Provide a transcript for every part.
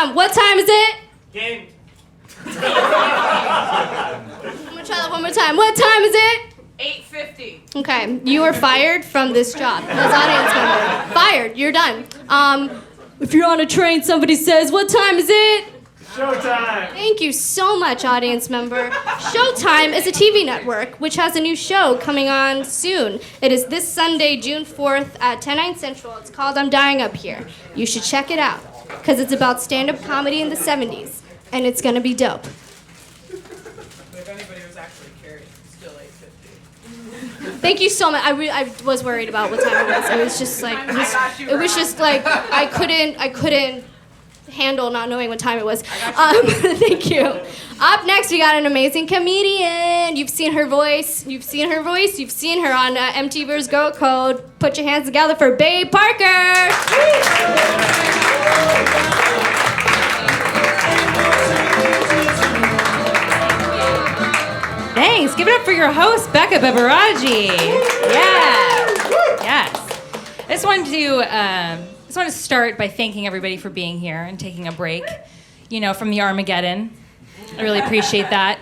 time. What time is it? Game. I'm gonna try that one more time. What time is it? 8:50. Okay, you are fired from this job as audience member. Fired. You're done. If you're on a train, somebody says, "What time is it?" Showtime. Thank you so much, audience member. Showtime is a TV network which has a new show coming on soon. It is this Sunday, June 4th at 10/9 Central. It's called I'm Dying Up Here. You should check it out because it's about stand-up comedy in the 70s, and it's gonna be dope. If anybody was actually carried, it's still 8:50. Thank you so much. I was worried about what time it was. It was just like it was just like I couldn't handle not knowing what time it was. Thank you. Up next, we got an amazing comedian. You've seen her voice. You've seen her on MTV's Go Code. Put your hands together for Babe Parker. Thanks. Give it up for your host, Becca Beveraji. Yeah. Yes. I just wanted to start by thanking everybody for being here and taking a break, from the Armageddon. I really appreciate that,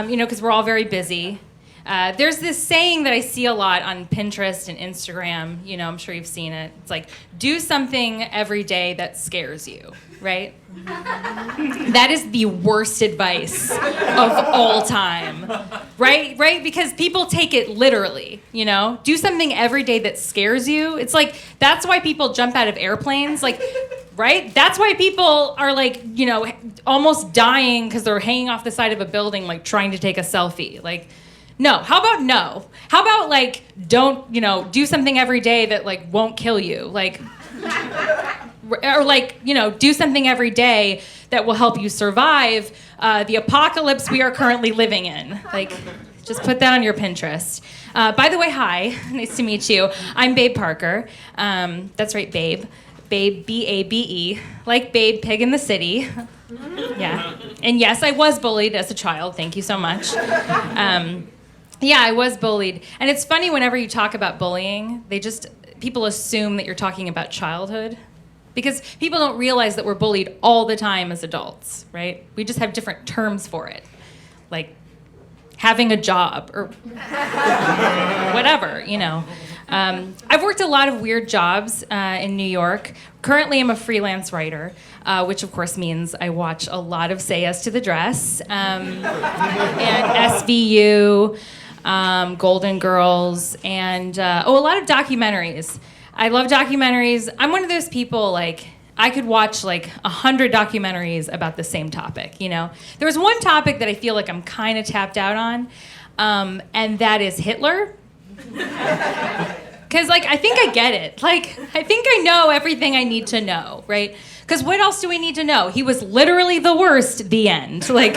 because we're all very busy. There's this saying that I see a lot on Pinterest and Instagram. I'm sure you've seen it. It's like, do something every day that scares you, right? That is the worst advice of all time, right? Because people take it literally, Do something every day that scares you. It's like, that's why people jump out of airplanes, right? That's why people are almost dying because they're hanging off the side of a building, trying to take a selfie. No. How about no? How about don't, do something every day that won't kill you? Or do something every day that will help you survive the apocalypse we are currently living in. Just put that on your Pinterest. By the way, hi, nice to meet you. I'm Babe Parker. That's right, Babe. Babe, B-A-B-E, like Babe, Pig in the City. Yeah. And yes, I was bullied as a child. Thank you so much. Yeah, I was bullied. And it's funny whenever you talk about bullying, people assume that you're talking about childhood. Because people don't realize that we're bullied all the time as adults, right? We just have different terms for it. Like having a job or whatever, I've worked a lot of weird jobs in New York. Currently, I'm a freelance writer, which of course means I watch a lot of Say Yes to the Dress and SVU, Golden Girls, and a lot of documentaries. I love documentaries. I'm one of those people, I could watch 100 documentaries about the same topic, There was one topic that I feel like I'm kind of tapped out on, and that is Hitler. Because, I think I get it. I think I know everything I need to know, right? Because what else do we need to know? He was literally the worst, the end. But,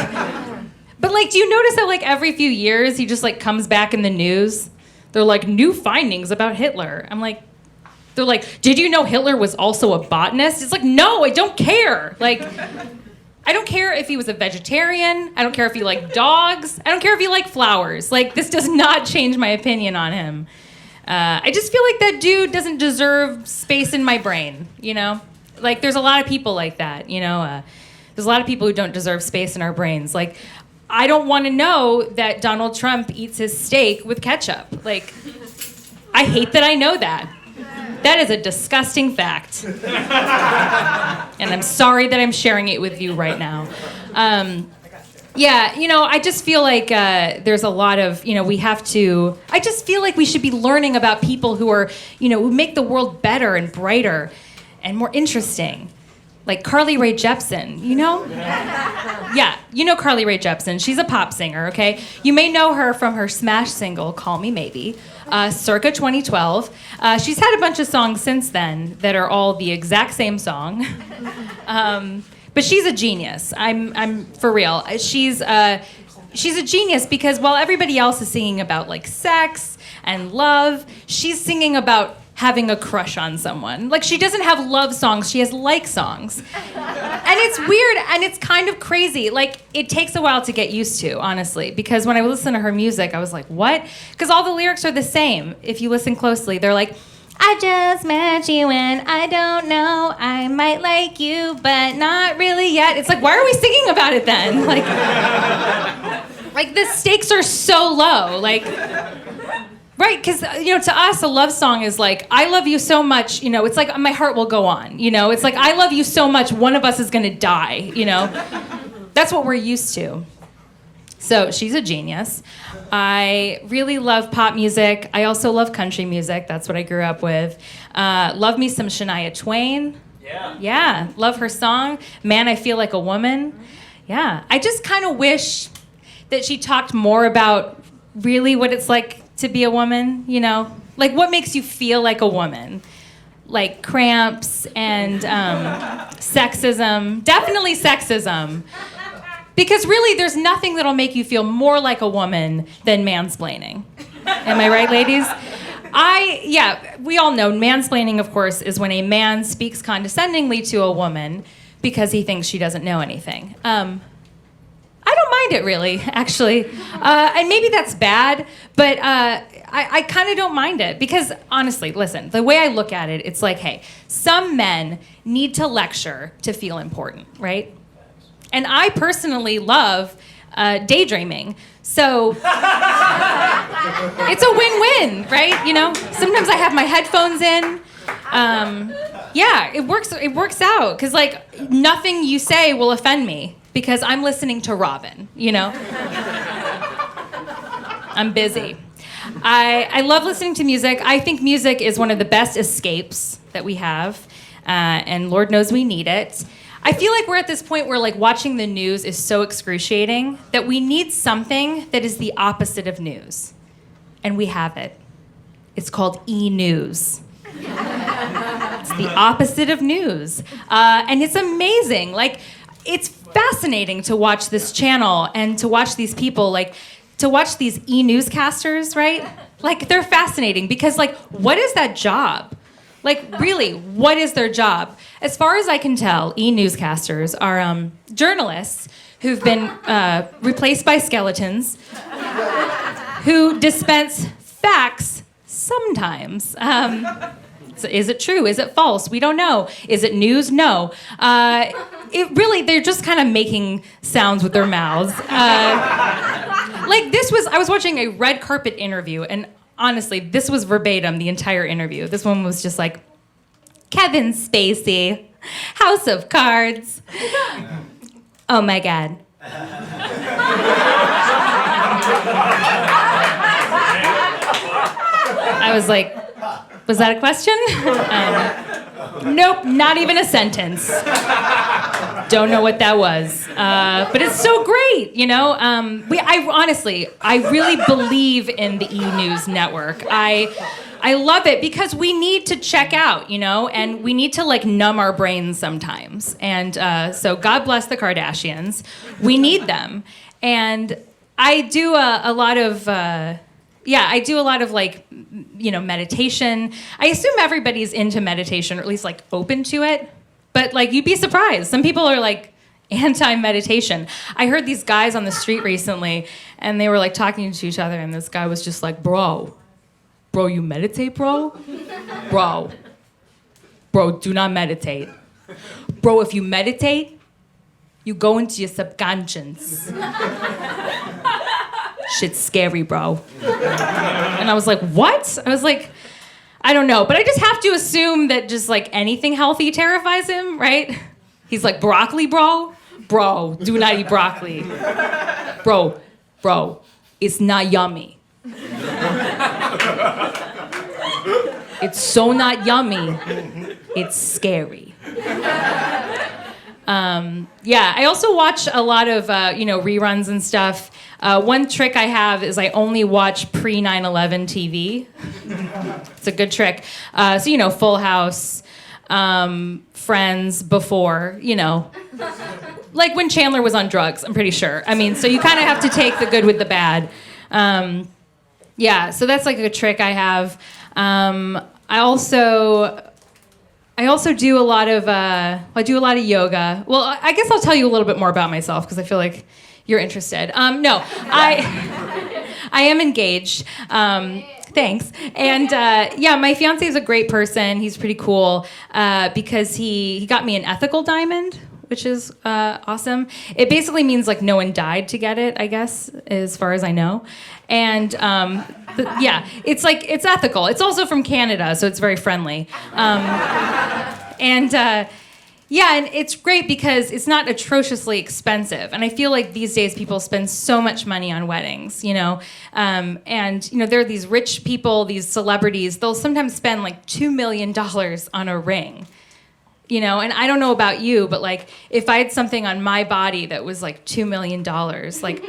do you notice that, every few years, he just, comes back in the news? They're new findings about Hitler. I'm they're did you know Hitler was also a botanist? It's no, I don't care. I don't care if he was a vegetarian. I don't care if he liked dogs. I don't care if he liked flowers. This does not change my opinion on him. I just feel like that dude doesn't deserve space in my brain, There's a lot of people like that, There's a lot of people who don't deserve space in our brains. I don't want to know that Donald Trump eats his steak with ketchup. I hate that I know that. That is a disgusting fact. And I'm sorry that I'm sharing it with you right now. Yeah, I just feel like there's a lot of, I just feel like we should be learning about people who are, who make the world better and brighter and more interesting. Like Carly Rae Jepsen, Yeah, Carly Rae Jepsen. She's a pop singer, okay? You may know her from her smash single, Call Me Maybe, circa 2012. She's had a bunch of songs since then that are all the exact same song. But she's a genius. I'm for real. She's a genius because while everybody else is singing about sex and love, she's singing about having a crush on someone. She doesn't have love songs, she has songs. And it's weird and it's kind of crazy. It takes a while to get used to, honestly, because when I listen to her music, I was what? Because all the lyrics are the same. If you listen closely, they're I I just met you and I don't know, I might like you, but not really yet. It's like, why are we singing about it then? Like the stakes are so low. Like, right, because, to us, a love song is like, I love you so much, it's like my heart will go on, It's like, I love you so much, one of us is going to die, That's what we're used to. So she's a genius. I really love pop music. I also love country music. That's what I grew up with. Love me some Shania Twain. Yeah, love her song, Man, I Feel Like a Woman. Yeah, I just kind of wish that she talked more about really what it's like to be a woman, Like what makes you feel like a woman? Like cramps and sexism. Definitely sexism. Because really, there's nothing that'll make you feel more like a woman than mansplaining. Am I right, ladies? We all know mansplaining, of course, is when a man speaks condescendingly to a woman because he thinks she doesn't know anything. I don't mind it, really, actually. And maybe that's bad, but I kind of don't mind it. Because, honestly, listen, the way I look at it, it's like, hey, some men need to lecture to feel important, right? And I personally love daydreaming. So it's a win-win, right? Sometimes I have my headphones in. It works out. Because, nothing you say will offend me. Because I'm listening to Robin, I'm busy. I love listening to music. I think music is one of the best escapes that we have. And Lord knows we need it. I feel like we're at this point where watching the news is so excruciating that we need something that is the opposite of news. And we have it. It's called e-news. It's the opposite of news. And it's amazing. It's fascinating to watch this channel and to watch these people, to watch these e-newscasters, right? They're fascinating because, what is that job? Really, what is their job? As far as I can tell, e-newscasters are journalists who've been replaced by skeletons who dispense facts sometimes. So is it true? Is it false? We don't know. Is it news? No. They're just kind of making sounds with their mouths. I was watching a red carpet interview, and honestly, this was verbatim, the entire interview. This one was just like, Kevin Spacey, House of Cards. Oh my God. I was like, was that a question? Nope, not even a sentence. Don't know what that was. But it's so great, I really believe in the E! News Network. I love it because we need to check out, and we need to numb our brains sometimes. And so God bless the Kardashians. We need them. And I do a lot of meditation. I assume everybody's into meditation, or at least open to it. But you'd be surprised. Some people are anti-meditation. I heard these guys on the street recently, and they were talking to each other, and this guy was just like, bro, you meditate, bro? Bro, do not meditate. Bro, if you meditate, you go into your subconscious. Shit's scary, bro. And I was like, what? I was like, I don't know, but I just have to assume that just anything healthy terrifies him, right? He's like, broccoli, bro? Bro, do not eat broccoli. Bro, it's not yummy. It's so not yummy. It's scary. I also watch a lot of, reruns and stuff. One trick I have is I only watch pre-9/11 TV. It's a good trick. Full House, Friends before, when Chandler was on drugs, I'm pretty sure. So you kind of have to take the good with the bad. So that's a trick I have. I also do a lot of yoga. Well, I guess I'll tell you a little bit more about myself because I feel like you're interested. I am engaged. Thanks. And yeah, my fiance is a great person. He's pretty cool because he got me an ethical diamond, which is awesome. It basically means like no one died to get it, I guess, as far as I know. And yeah, it's ethical. It's also from Canada, so it's very friendly. Yeah, and it's great because it's not atrociously expensive. And I feel like these days people spend so much money on weddings, you know? And, you know, there are these rich people, these celebrities, they'll sometimes spend like $2 million on a ring, you know? And I don't know about you, but like if I had something on my body that was like $2 million, like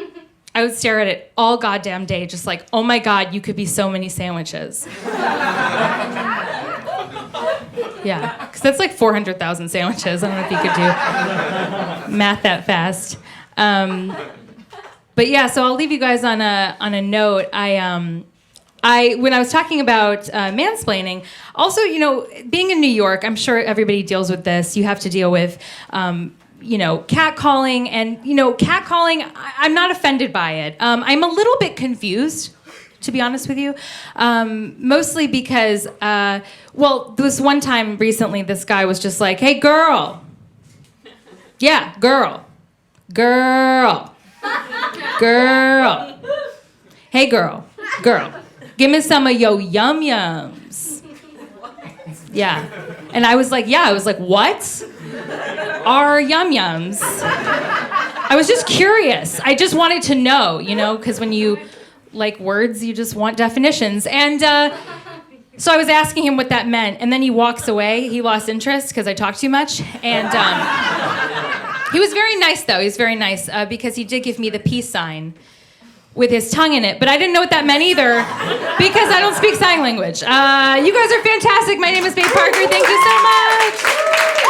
I would stare at it all goddamn day, just like, oh my God, you could be so many sandwiches. Yeah, because that's like 400,000 sandwiches. I don't know if you could do math that fast. But yeah, so I'll leave you guys on a note. When I was talking about mansplaining, also, you know, being in New York, I'm sure everybody deals with this. You have to deal with, you know, catcalling, and you know, catcalling. I'm not offended by it. I'm a little bit confused, to be honest with you, mostly because, well, there was one time recently this guy was just like, hey, girl. Yeah, girl. Girl. Girl. Hey, girl. Girl. Give me some of your yum-yums. Yeah. And I was like, what are yum-yums? I was just curious. I just wanted to know, you know, because when you like words, you just want definitions. And so I was asking him what that meant, and then he walks away. He lost interest because I talked too much. And he was very nice, though. He was very nice because he did give me the peace sign with his tongue in it. But I didn't know what that meant either because I don't speak sign language. You guys are fantastic. My name is Babe Parker. Thank you so much.